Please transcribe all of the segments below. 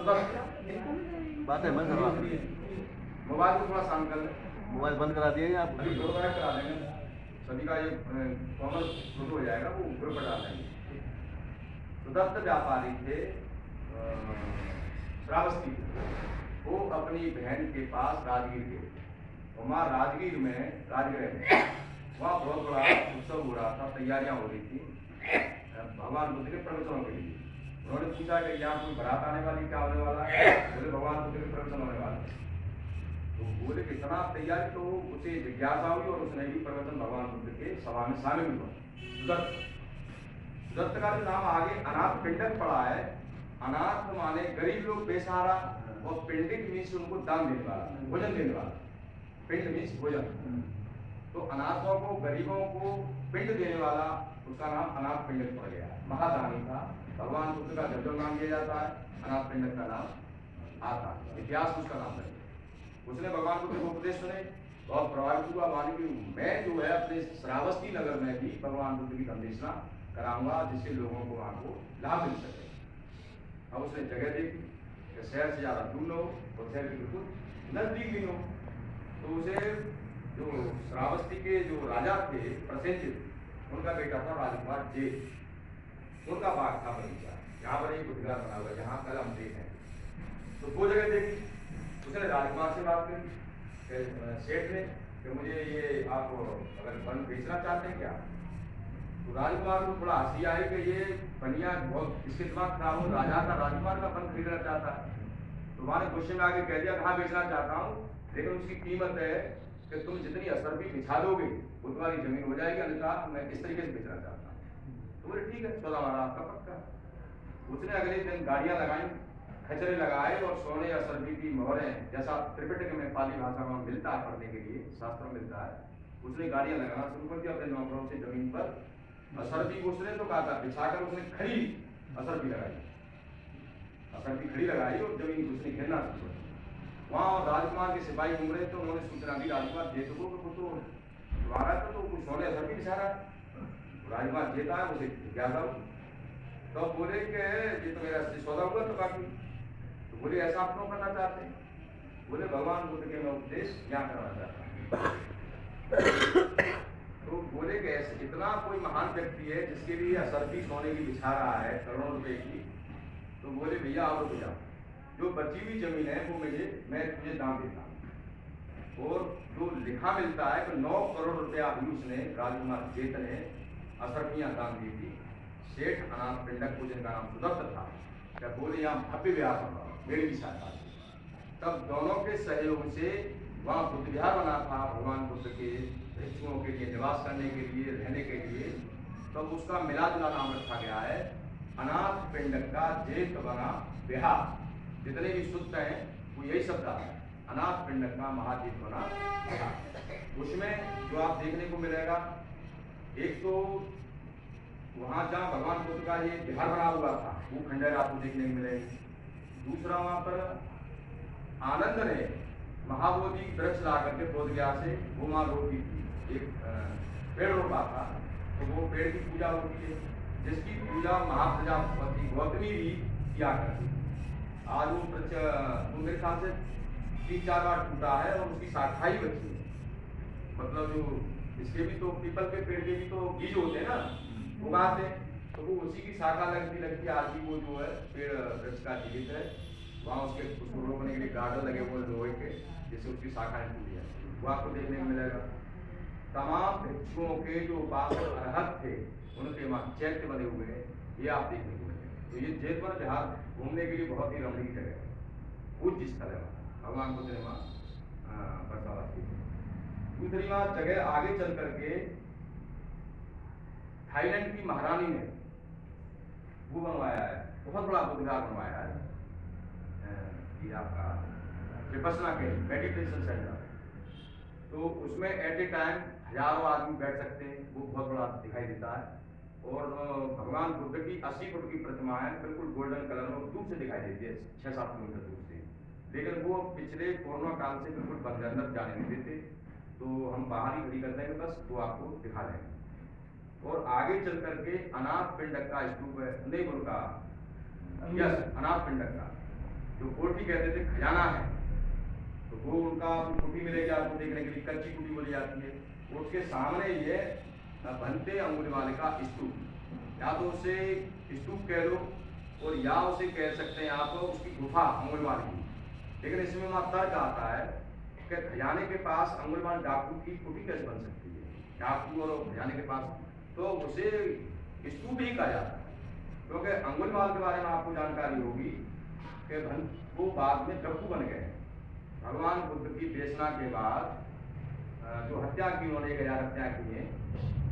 बात है मैं करवा मोबाइल को थोड़ा शांत कर लें। मोबाइल बंद करा दिए आप। अभी प्रोग्राम करा देंगे, सभी का ये कॉमन शुरू हो जाएगा, वो ऊपर पर डाल देंगे। सुदत्त व्यापारी थे श्रावस्ती, वो अपनी बहन के पास राजगीर गए, और वहाँ राजगीर में वहाँ बहुत बड़ा उत्सव हो रहा था, तैयारियां हो रही थी भगवान बुद्ध के प्रवचनों के लिए। उन्होंने पूछा कि यहाँ कोई बारात आने वाली, क्या होने वाला है? बोले भगवान बुद्ध के प्रवचन होने वाला है। तो बोले कि इतना तैयारी, तो उसे जिज्ञासा हुई और उसने भी प्रवचन भगवान बुद्ध के सभा में शामिल हुआ। सुदत्त का जो नाम आगे अनाथ पिंडक पड़ा है, अनाथ माने गरीब लोग, बेसहारा, और पिंडिक मीन्स उनको दान देने वाला, भोजन देने वाला। पिंड मीन्स भोजन, तो अनाथों को, गरीबों को पिंड देने वाला, उसका नाम अनाथ पिंडक पड़ गया। महादानी था, भगवान बुद्ध का जब नाम दिया जाता है अनाथ पिंडक का नाम आता, इतिहास उसका नाम है। उसने भगवान बुद्ध को उपदेश सुने, बहुत प्रभावित हुआ, मानी कि मैं जो है अपने श्रावस्ती नगर में भी भगवान बुद्ध की संदेशना कराऊंगा, जिससे लोगों को वहां को लाभ मिल सके। अब उसने जगह देखी कि शहर से ज्यादा दूर न हो और शहर के बिल्कुल नजदीक भी न हो। तो उसे जो श्रावस्ती के जो राजा थे प्रसेनजित, उनका बेटा था राजकुमार जे, उनका बाग था बगीचा, यहाँ पर एक बुद्धघर बना हुआ, जहाँ कल हम देख हैं। तो वो जगह देखी, उसने राजकुमार से बात करी सेठ ने कि मुझे ये आप अगर वन बेचना चाहते हैं क्या? तो राजकुमार को थोड़ा हंसी आई कि ये बनिया बहुत, इसके दिमाग खराब हो, राजा का राजकुमार का वन खरीदना चाहता है। तो मैंने गुस्से में आके कह दिया हाँ बेचना चाहता हूँ, लेकिन उसकी कीमत है कि तुम जितनी असरफी बिछा दोगे वो तुम्हारी जमीन हो जाएगी, अन्यथा मैं इस तरीके से बेचना चाहता हूँ। तो बोले ठीक है, सौदा हमारा आपका पक्का। उसने अगले दिन गाड़ियां लगाई, खचरे लगाए, और सोने या सर्दी की मोहरें, जैसा त्रिपिटक में पाली भाषा में मिलता है पढ़ने के लिए, शास्त्र में मिलता है, उसने गाड़ियां लगाना शुरू कर दिया अपने नौकरों से जमीन पर। असरदी को उसने तो कहा था बिछाकर, उसने खड़ी असरदी लगाई, असरदी खड़ी लगाई और जमीन उसने घेरना शुरू कर दिया। वहाँ राजकुमार के सिपाही घूम रहे, तो उन्होंने सूचना दी राजकुमार जे को तो तुम्हारा तो कुछ सोने असरदी बिछा रहा है। राजकुमार जेता है, उसे जिज्ञासा हुई, तो बोले कि ये तो मेरा सौदा हुआ तो बाकी। तो बोले ऐसा आप क्यों करना चाहते हैं? बोले भगवान बुद्ध के मैं उपदेश यहाँ करना चाहता हूँ। तो बोले कि ऐसे इतना कोई महान व्यक्ति है जिसके लिए असरफी सोने की बिछा रहा है करोड़ों रुपए की, तो बोले भैया आप रुक जाओ, जो बची हुई जमीन है वो मैं तुझे दाम देता हूँ। और जो लिखा मिलता है कि 9 करोड़ रुपया भी उसने राजकुमार जेत ने असरफियाँ दान दी थी। सेठ अनाथ पिंडक को, जिनका नाम सुदत्त था, क्या बोले यहाँ भव्य विहार बना मेरी भी सहायता। तब दोनों के सहयोग से वहाँ बुद्ध विहार बना था, भगवान बुद्ध के भिक्षुओं के लिए निवास करने के लिए, रहने के लिए। तब उसका मिला जुला नाम रखा गया है अनाथ पिंडक का जेत बना विहार। जितने भी सूत्र हैं वो यही शब्द आता है, अनाथ पिंडक का महाजेत बना विहार। उसमें जो आप देखने को मिलेगा, एक तो वहाँ जहाँ भगवान बुद्ध का ये विहार बना हुआ था वो खंडहर आपको देखने को मिलेगी। दूसरा वहाँ पर आनंद ने महाबोधि वृक्ष ला करके बोध गया से वो वहाँ रोकी थी, एक पेड़ रोपा था, तो वो पेड़ की पूजा होती है, जिसकी पूजा महाप्रजापति गौतमी भी किया करती। आज वो वृक्ष तो मेरे ख्याल से 3-4 बार टूटा है और उसकी शाखा ही बची है। मतलब जो इसके भी तो पीपल के पेड़ के भी तो बीज होते हैं ना, उगाते हैं, तो वो उसी की शाखा लगती आज भी वो जो है पेड़ वृक्ष का जीवित है। वहाँ उसको रोकने के लिए गार्डन लगे हुए लोहे के, जिससे उसकी शाखाएं टूटी है, वो आपको देखने को मिलेगा। तमाम भिक्षुओं के जो उपासक अरहत थे उनके वहाँ चैत्य बने हुए हैं, ये आप देखने को मिलेगा। तो ये जेतवन बिहार घूमने के लिए बहुत ही रमणीय जगह है, पूज्य स्थल है, भगवान बुद्ध ने वहाँ बरसात की। दूसरी वहाँ जगह आगे चल करके थाईलैंड की महारानी ने वो बनवाया है, बहुत बड़ा बुद्धघाट बनवाया है, ये आपका विपश्यना के मेडिटेशन सेंटर। तो उसमें एट ए टाइम हजारों आदमी बैठ सकते हैं, वो बहुत बड़ा दिखाई देता है। और भगवान बुद्ध की 80 फुट की प्रतिमा है, बिल्कुल गोल्डन कलर में, दूर से दिखाई देती है 6-7 किलोमीटर दूर से, लेकिन वो पिछले कोरोना काल से बिल्कुल बंद, अंदर जाने नहीं देते, तो हम बाहर ही खड़ी कर देंगे, बस वो आपको दिखा देंगे। और आगे चल करके अनाथ पिंडक का स्तूप है, नहीं उनका, यस, अनाथ पिंडक का जो कोठी कहते थे खजाना है, तो वो उनका कुटी मिलेगी आपको देखने के लिए, कच्ची कुटी बोली जाती है। उसके सामने ये बनते अंगुलीमाल का स्तूप, या तो उसे स्तूप कह लो और या उसे कह सकते हैं आप उसकी गुफा अंगुलीमाल की। लेकिन इसमें वहाँ तर्क आता है कि खजाने के पास अंगुलीमाल डाकू की कुटी कैसे बन सकती है, डाकू और खजाने के पास, तो उसे स्तूप ही कहा जाता है। क्योंकि अंगुलीमाल के बारे में आपको जानकारी होगी कि वो बाद में डाकू बन गए। भगवान बुद्ध की देशना के बाद जो हत्या की उन्होंने 1000 हत्या की है,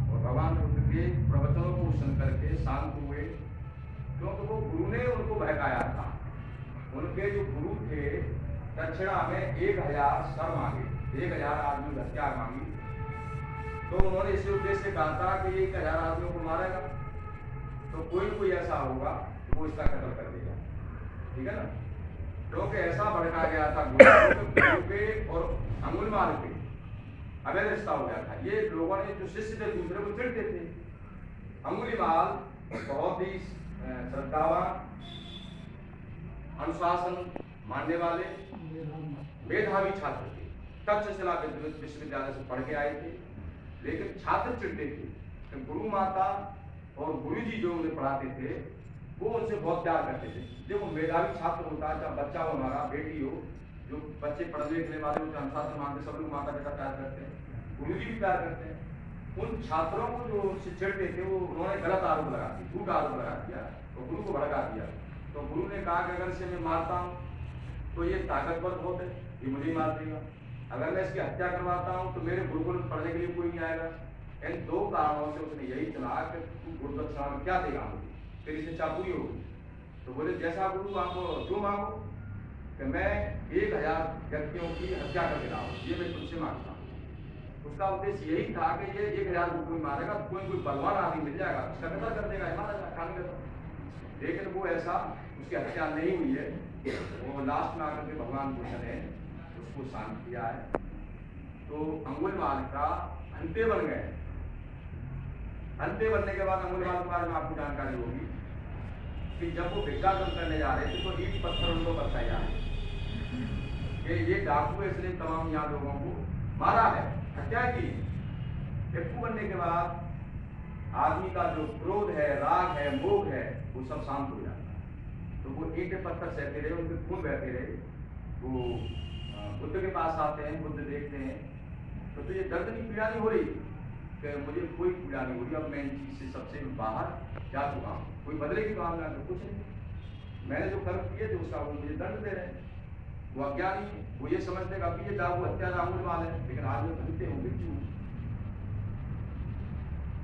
और भगवान बुद्ध के प्रवचनों को सुन करके शांत हुए, क्योंकि वो गुरु ने उनको बहकाया था। उनके जो गुरु थे दक्षिणा में 1000 सर मांगे, 1000 आदमी हत्या मांगी, तो उन्होंने इसी उद्देश्य से कहा था कि 1000 आदमियों को मारेगा तो कोई ऐसा होगा तो वो इसका कत्ल कर देगा, ठीक है ना। क्योंकि ऐसा भड़का गया था गुरु पे और अंगुलीमाल पे अवैध रिश्ता हो गया था। ये लोगों ने जो शिष्य थे दूसरे को चिढ़ते थे। अंगुलीमाल बहुत ही श्रद्धावान, अनुशासन मानने वाले मेधावी छात्र थे। तक्षशिला विश्वविद्यालय से पढ़ के आए थे, लेकिन छात्र चिढ़ते थे कि गुरु माता और गुरुजी जो उन्हें पढ़ाते थे वो उनसे बहुत प्यार करते थे। देखो मेधावी छात्र होता है, चाहे बच्चा हो हमारा, बेटी हो, जो बच्चे पढ़ने लिखने वाले होते हैं, अनुशासन मानते, सब लोग माता पिता प्यार करते हैं, गुरुजी भी प्यार करते हैं। उन छात्रों को जो उनसे चिढ़ते थे वो उन्होंने गलत आरोप लगा दिया, झूठ आरोप लगा दिया और गुरु को भड़का दिया। तो गुरु ने कहा कि अगर इसे मैं मारता हूँ तो ये ताकतवर बहुत है, ये मुझे ही मार देगा। अगर मैं इसकी हत्या करवाता हूँ तो मेरे गुरुकुल में पढ़ने के लिए कोई नहीं आएगा। इन दो कारणों से उसने यही चुना कि तू गुरु दक्षिणा में क्या देगा मुझे, फिर इसे चापूरी होगी। तो बोले जैसा गुरु आपको जो मांगो, कि मैं 1000 व्यक्तियों की हत्या करके लाऊं, ये मैं तुमसे मांगता हूँ। उसका उद्देश्य यही था कि ये 1000 को कोई मारेगा, कोई बलवान आदमी मिल जाएगा, उसका कत्ल कर देगा, मारा खाने का। लेकिन वो ऐसा उसकी हत्या नहीं हुई है। वो लास्ट में आकर के भगवान बुद्ध ने उसको शांत किया है। तो अंगुलीमाल का अंत्य बन गए। अंत्य बनने के बाद अंगुलीमाल के बारे में आपको जानकारी होगी कि जब वो भिक्षाटन करने जा रहे थे तो ईट पत्थर उनको बताया जा रहे कि ये डाकू इसने तमाम यहाँ लोगों को मारा है, हत्या की। डाकू बनने के बाद आदमी का जो क्रोध है, राग है, मोह है, वो सब शांत हो जाता है। तो वो ईंट पत्थर सहते रहे, उनके खून बहते रहे। वो बुद्ध के पास आते हैं, बुद्ध देखते हैं तो ये दर्द नहीं, पीड़ा नहीं हो रही कि मुझे कोई पीड़ा नहीं हो रही, अब मैं इन चीज से सबसे बाहर जा चुका हूँ, कोई बदले की भावना तो कुछ नहीं, मैंने जो कर्म किए थे उसका वो मुझे दंड दे रहे हैं। वो अज्ञानी है, वो ये समझते हैं कि ये डाकू हत्या अंगुलीमाल है, लेकिन आज में बनते हो भिक्षु।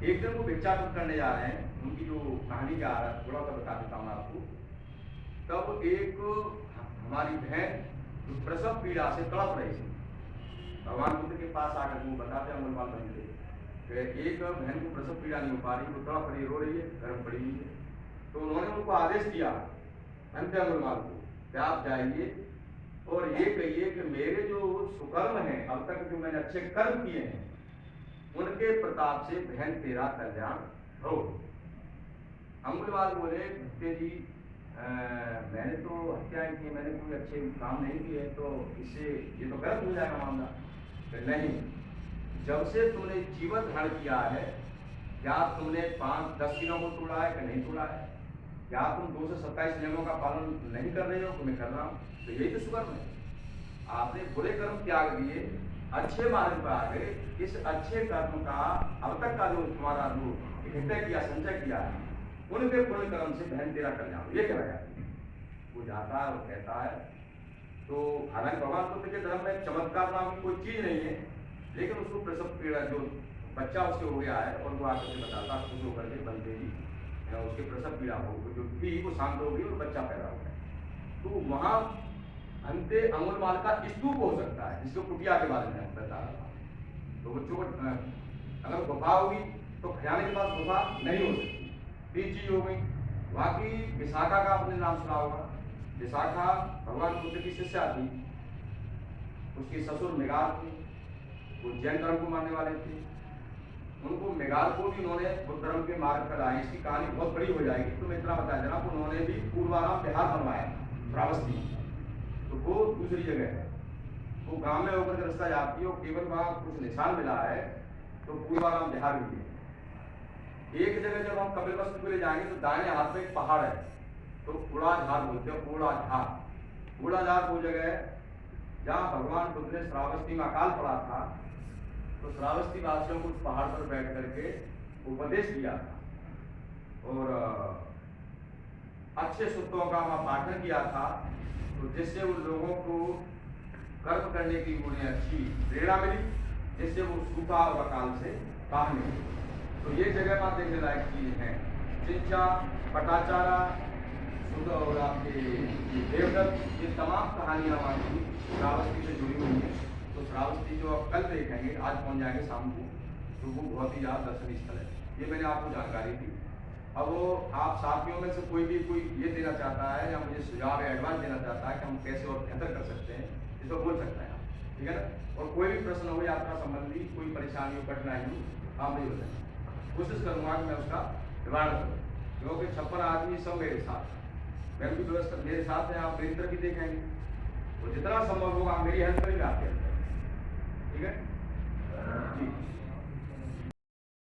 एक दिन वो भिक्षाटन करने जा रहे हैं, उनकी जो कहानी का थोड़ा सा बता देता हूँ आपको। तब एक हमारी बहन जो प्रसव पीड़ा से तड़प रही थी, भगवान बुद्ध के पास आकर वो बताते अंगुलीमाल बन गए, एक बहन को प्रसव पीड़ा नहीं हो पा रही, वो तड़प रही, रो रही है, गर्म पड़ी हुई है। तो उन्होंने उनको आदेश दिया अंत्य अंगुलीमाल को कि आप जाइए और ये कहिए कि मेरे जो सुकर्म हैं, अब तक जो मैंने अच्छे कर्म किए हैं, उनके प्रताप से बहन तेरा कल्याण हो। अंगुलीमाल बोले जी मैंने तो हत्याएं की, मैंने कोई अच्छे काम नहीं किए, तो इससे ये तो गलत हो जाएगा मामला। नहीं, जब से तुमने जीवन धारण किया है, क्या तुमने 5-10 दिनों को तोड़ा है कि नहीं तोड़ा है, क्या तुम 227 नियमों का पालन नहीं कर रहे हो कि मैं कर रहा हूँ, तो यही तो सुकर्म है। आपने बुरे कर्म त्याग दिए, अच्छे मार्ग पर आ गए। इस अच्छे कर्म का अब तक का जो तुम्हारा जो इकट्ठा किया, संचय किया है, उनके पुण्य कर्म से बहन तेरा कल्याण, ये कहा जाता है। वो जाता है और कहता है, तो हालांकि भगवान बुद्ध के धर्म में चमत्कार नाम की कोई चीज नहीं है, लेकिन उसको प्रसव पीड़ा जो बच्चा उसके हो गया है, और वो आकर के बताता खुश होकर के बनते ही उसके प्रसव पीड़ा हो जो थी वो शांत हो गई और बच्चा पैदा हो गया। तो वहाँ अंत्य अंगुलीमाल का स्तूप हो सकता है, जिसको कुटिया के बारे में बता रहा था। तो बच्चों को अगर गुफा होगी तो खजाने के पास गुफा नहीं हो सकती। 3 चीज हो गई। बाकी विशाखा का आपने नाम सुना होगा। विशाखा भगवान बुद्ध की शिष्या थी, उसके ससुर मेघाल थे, वो जैन धर्म को मानने वाले थे। उनको मेघाल को भी उन्होंने बुद्ध धर्म के मार्ग पर आए। इसकी कहानी बहुत बड़ी हो जाएगी, तो मैं इतना बता देना, उन्होंने भी पूर्वाराम बिहार बनवाया श्रावस्ती, तो वो दूसरी जगह है, वो गांव में होकर के रास्ता जाती है और केवल वहाँ कुछ निशान मिला है तो पूर्वाराम बिहार भी है। एक जगह जब हम कपिलवस्तु के लिए जाएंगे तो दाहिने हाथ में एक पहाड़ है, तो उड़ाझार बोलते हैं, उड़ाझार। उड़ाझार वो जगह है जहाँ भगवान बुद्ध ने श्रावस्ती में अकाल पड़ा था, तो श्रावस्ती वासियों को उस पहाड़ पर बैठ करके उपदेश दिया था और अच्छे सूत्रों का वहाँ पाठन किया था, तो जिससे उन लोगों को कर्म करने की उन्हें अच्छी प्रेरणा मिली, जिससे वो सूखा और अकाल से बाहर निकले। तो ये जगह पर देखने लायक चीज है। चिंचा, पटाचारा, सुधा और आपके देवदत्त, ये तमाम कहानियाँ हमारी श्रावस्ती से जुड़ी हुई हैं। तो श्रावस्ती जो आप कल देखेंगे, आज पहुँच जाएंगे शाम को, तो वो बहुत ही ज़्यादा दर्शनीय स्थल है। ये मैंने आपको जानकारी दी। अब वो आप साथियों में से कोई ये देना चाहता है या मुझे सुझाव या एडवाइस देना चाहता है कि हम कैसे और बेहतर कर सकते हैं, इसको बोल सकते हैं आप, ठीक है ना। और कोई भी प्रश्न हो यात्रा संबंधी, कोई परेशानी हो, कठिनाई हो, आप मुझे बताएं, कोशिश करूँगा कि मैं उसका निवारण करूँ, क्योंकि 56 आदमी सब मेरे साथ, मैं भी व्यवस्था मेरे साथ है, आप प्रिंटर भी देखेंगे, तो जितना संभव होगा मेरी हेल्प करेंगे आपके, ठीक है जी।